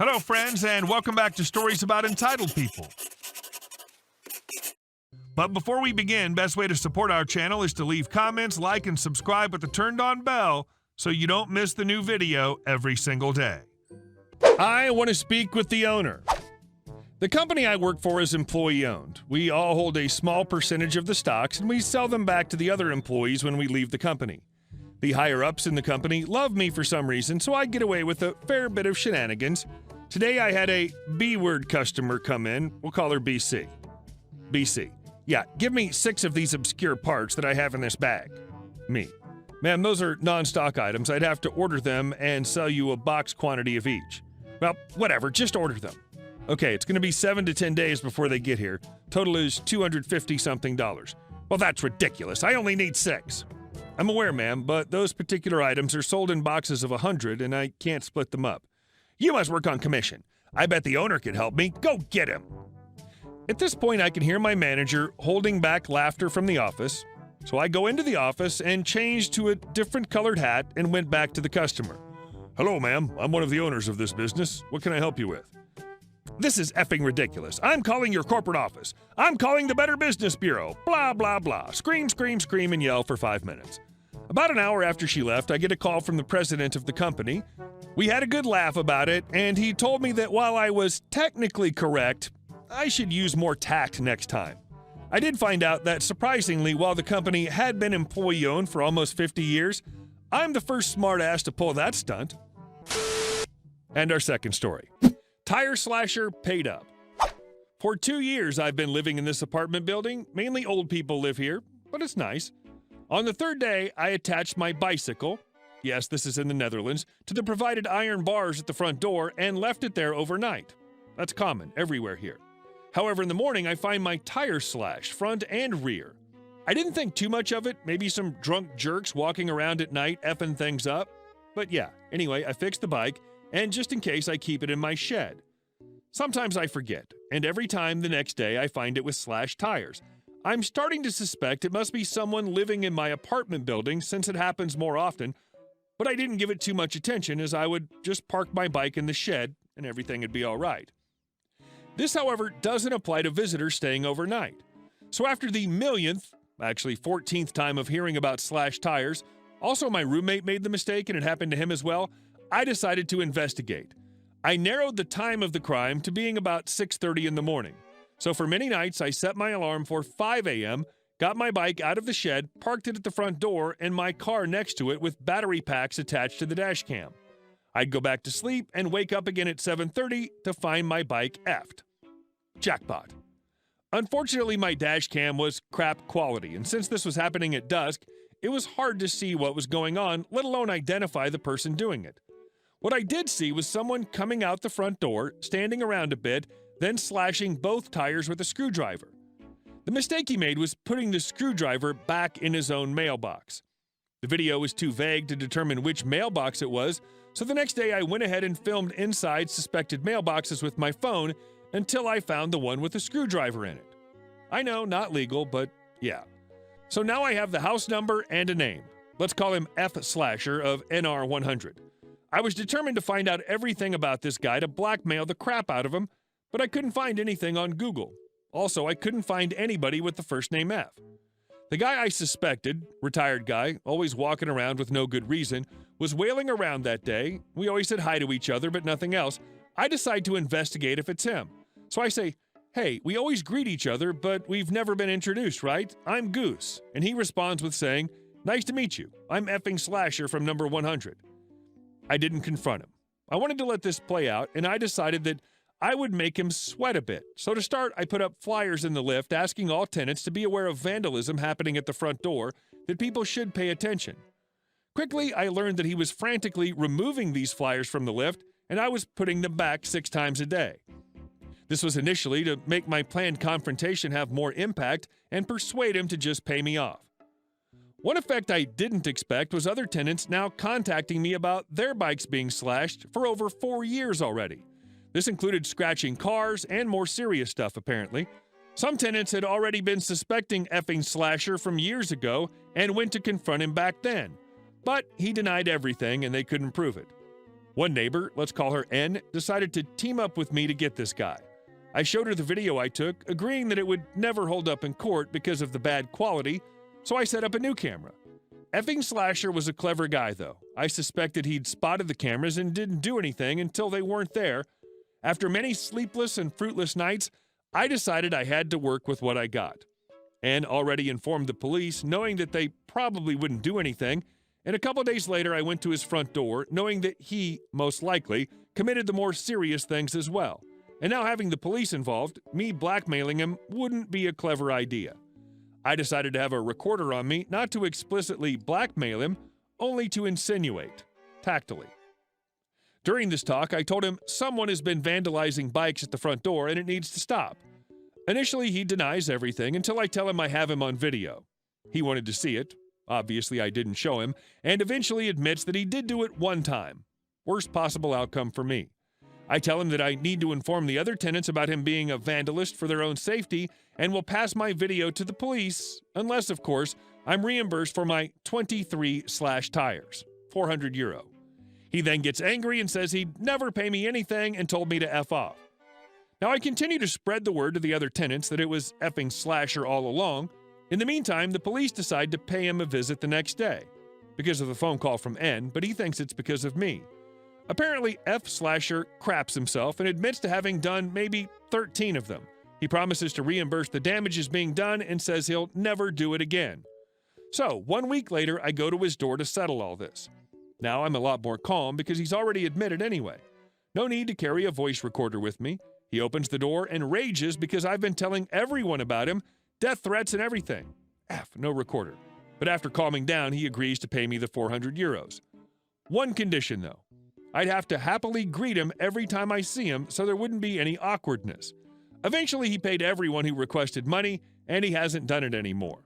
Hello, friends, and welcome back to Stories About Entitled People. But before we begin, best way to support our channel is to leave comments, like, and subscribe with the turned-on bell so you don't miss the new video every single day. I want to speak with the owner. The company I work for is employee-owned. We all hold a small percentage of the stocks, and we sell them back to the other employees when we leave the company. The higher-ups in the company love me for some reason, so I get away with a fair bit of shenanigans. Today I had a B-word customer come in. We'll call her BC. BC. Yeah, give me 6 of these obscure parts that I have in this bag. Me. Ma'am, those are non-stock items. I'd have to order them and sell you a box quantity of each. Well, whatever, just order them. Okay, it's going to be 7 to 10 days before they get here. Total is $250-something. Well, that's ridiculous. I only need 6. I'm aware, ma'am, but those particular items are sold in boxes of 100, and I can't split them up. You must work on commission. I bet the owner could help me. Go get him. At this point, I can hear my manager holding back laughter from the office, so I go into the office and changed to a different colored hat and went back to the customer. Hello, ma'am. I'm one of the owners of this business. What can I help you with? This is effing ridiculous. I'm calling your corporate office. I'm calling the Better Business Bureau. Blah, blah, blah. Scream, scream, scream, and yell for 5 minutes. About an hour after she left, I get a call from the president of the company. We had a good laugh about it, and he told me that while I was technically correct, I should use more tact next time. I did find out that, surprisingly, while the company had been employee-owned for almost 50 years, I'm the first smartass to pull that stunt. And our second story. Tire slasher paid up. For 2 years, I've been living in this apartment building. Mainly old people live here, but it's nice. On the 3rd day, I attached my bicycle, yes, this is in the Netherlands, to the provided iron bars at the front door and left it there overnight. That's common everywhere here. However, in the morning, I find my tire slashed, front and rear. I didn't think too much of it, maybe some drunk jerks walking around at night effing things up. But yeah, anyway, I fixed the bike, and just in case, I keep it in my shed. Sometimes I forget, and every time the next day I find it with slashed tires. I'm starting to suspect it must be someone living in my apartment building since it happens more often, but I didn't give it too much attention as I would just park my bike in the shed and everything would be all right. This, however, doesn't apply to visitors staying overnight. So after the millionth, actually 14th time of hearing about slashed tires, also my roommate made the mistake and it happened to him as well, I decided to investigate. I narrowed the time of the crime to being about 6:30 in the morning. So for many nights, I set my alarm for 5 a.m., got my bike out of the shed, parked it at the front door, and my car next to it with battery packs attached to the dash cam. I'd go back to sleep and wake up again at 7:30 to find my bike effed. Jackpot. Unfortunately, my dash cam was crap quality, and since this was happening at dusk, it was hard to see what was going on, let alone identify the person doing it. What I did see was someone coming out the front door, standing around a bit, then slashing both tires with a screwdriver. The mistake he made was putting the screwdriver back in his own mailbox. The video was too vague to determine which mailbox it was, so the next day I went ahead and filmed inside suspected mailboxes with my phone until I found the one with a screwdriver in it. I know, not legal, but yeah. So now I have the house number and a name. Let's call him F Slasher of NR 100. I was determined to find out everything about this guy to blackmail the crap out of him, but I couldn't find anything on Google. Also, I couldn't find anybody with the first name F. The guy I suspected, retired guy, always walking around with no good reason, was wailing around that day. We always said hi to each other, but nothing else. I decide to investigate if it's him. So I say, hey, we always greet each other, but we've never been introduced, right? I'm Goose. And he responds with saying, nice to meet you. I'm effing Slasher from number 100. I didn't confront him. I wanted to let this play out, and I decided that I would make him sweat a bit. So to start, I put up flyers in the lift asking all tenants to be aware of vandalism happening at the front door, that people should pay attention. Quickly, I learned that he was frantically removing these flyers from the lift, and I was putting them back 6 times a day. This was initially to make my planned confrontation have more impact and persuade him to just pay me off. One effect I didn't expect was other tenants now contacting me about their bikes being slashed for over 4 years already. This included scratching cars and more serious stuff, apparently. Some tenants had already been suspecting effing Slasher from years ago and went to confront him back then. But he denied everything and they couldn't prove it. One neighbor, let's call her N, decided to team up with me to get this guy. I showed her the video I took, agreeing that it would never hold up in court because of the bad quality, so I set up a new camera. Effing Slasher was a clever guy, though. I suspected he'd spotted the cameras and didn't do anything until they weren't there. After many sleepless and fruitless nights, I decided I had to work with what I got. N already informed the police, knowing that they probably wouldn't do anything, and a couple days later I went to his front door, knowing that he, most likely, committed the more serious things as well. And now having the police involved, me blackmailing him wouldn't be a clever idea. I decided to have a recorder on me, not to explicitly blackmail him, only to insinuate, tactily. During this talk, I told him someone has been vandalizing bikes at the front door and it needs to stop. Initially, he denies everything until I tell him I have him on video. He wanted to see it. Obviously, I didn't show him, and eventually admits that he did do it one time. Worst possible outcome for me. I tell him that I need to inform the other tenants about him being a vandalist for their own safety and will pass my video to the police, unless, of course, I'm reimbursed for my 23 tires, €400. He then gets angry and says he'd never pay me anything and told me to F off. Now, I continue to spread the word to the other tenants that it was effing Slasher all along. In the meantime, the police decide to pay him a visit the next day because of the phone call from N, but he thinks it's because of me. Apparently, F Slasher craps himself and admits to having done maybe 13 of them. He promises to reimburse the damages being done and says he'll never do it again. So, 1 week later, I go to his door to settle all this. Now I'm a lot more calm because he's already admitted anyway. No need to carry a voice recorder with me. He opens the door and rages because I've been telling everyone about him, death threats and everything. No recorder. But after calming down, he agrees to pay me the €400. One condition, though. I'd have to happily greet him every time I see him so there wouldn't be any awkwardness. Eventually, he paid everyone who requested money, and he hasn't done it anymore.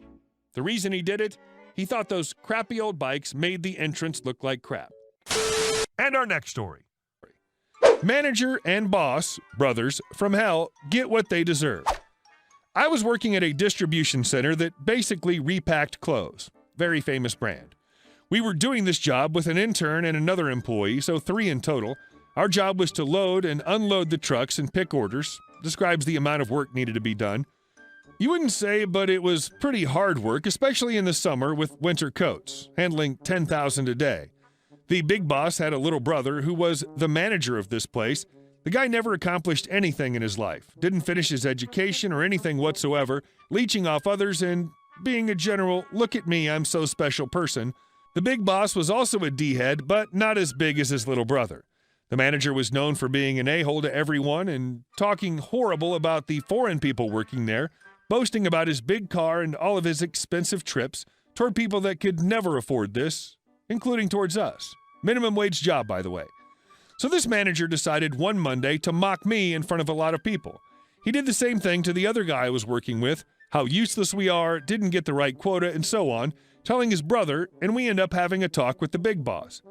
The reason he did it? He thought those crappy old bikes made the entrance look like crap. And our next story. Manager and boss, brothers, from hell, get what they deserve. I was working at a distribution center that basically repacked clothes. Very famous brand. We were doing this job with an intern and another employee, so 3 in total. Our job was to load and unload the trucks and pick orders. Describes the amount of work needed to be done. You wouldn't say, but it was pretty hard work, especially in the summer with winter coats, handling 10,000 a day. The big boss had a little brother who was the manager of this place. The guy never accomplished anything in his life, didn't finish his education or anything whatsoever, leeching off others and being a general, look at me, I'm so special person. The big boss was also a D-head, but not as big as his little brother. The manager was known for being an a-hole to everyone and talking horrible about the foreign people working there, boasting about his big car and all of his expensive trips toward people that could never afford this, including towards us. Minimum wage job, by the way. So this manager decided one Monday to mock me in front of a lot of people. He did the same thing to the other guy I was working with, how useless we are, didn't get the right quota, and so on, telling his brother, and we end up having a talk with the big boss.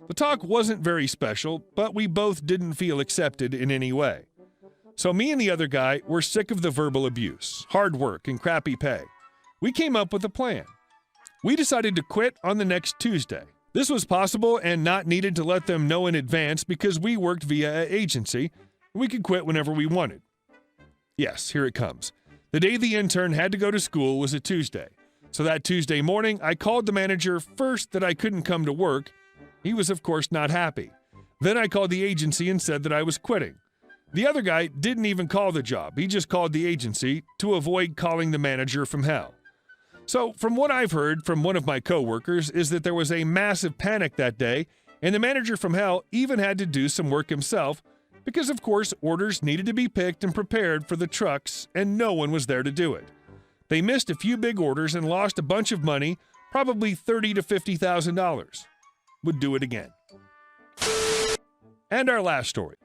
The talk wasn't very special, but we both didn't feel accepted in any way. So me and the other guy were sick of the verbal abuse, hard work, and crappy pay. We came up with a plan. We decided to quit on the next Tuesday. This was possible and not needed to let them know in advance because we worked via an agency. We could quit whenever we wanted. Yes, here it comes. The day the intern had to go to school was a Tuesday. So that Tuesday morning, I called the manager first that I couldn't come to work. He was, of course, not happy. Then I called the agency and said that I was quitting. The other guy didn't even call the job. He just called the agency to avoid calling the manager from hell. So, from what I've heard from one of my coworkers is that there was a massive panic that day, and the manager from hell even had to do some work himself because, of course, orders needed to be picked and prepared for the trucks, and no one was there to do it. They missed a few big orders and lost a bunch of money, probably $30,000 to $50,000. Would do it again. And our last story.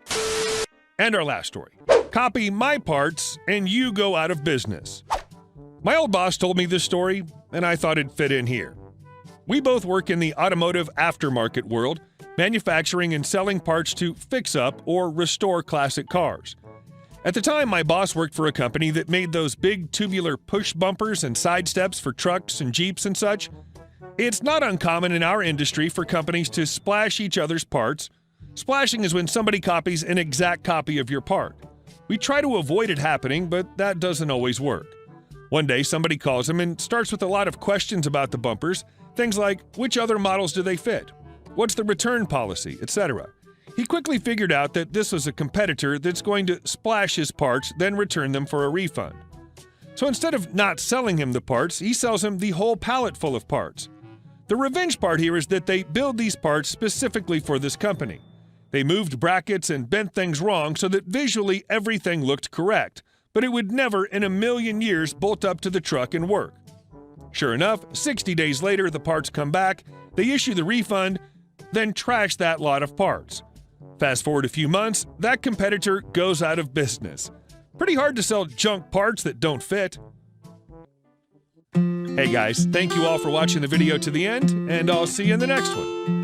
Copy my parts, and you go out of business. My old boss told me this story, and I thought it'd fit in here. We both work in the automotive aftermarket world, manufacturing and selling parts to fix up or restore classic cars. At the time, my boss worked for a company that made those big tubular push bumpers and side steps for trucks and Jeeps and such. It's not uncommon in our industry for companies to splash each other's parts, Splashing is when somebody copies an exact copy of your part. We try to avoid it happening, but that doesn't always work. One day, somebody calls him and starts with a lot of questions about the bumpers, things like, which other models do they fit? What's the return policy, etc. He quickly figured out that this was a competitor that's going to splash his parts, then return them for a refund. So instead of not selling him the parts, he sells him the whole pallet full of parts. The revenge part here is that they build these parts specifically for this company. They moved brackets and bent things wrong so that visually everything looked correct, but it would never in a million years bolt up to the truck and work. Sure enough, 60 days later, the parts come back, they issue the refund, then trash that lot of parts. Fast forward a few months, that competitor goes out of business. Pretty hard to sell junk parts that don't fit. Hey guys, thank you all for watching the video to the end, and I'll see you in the next one.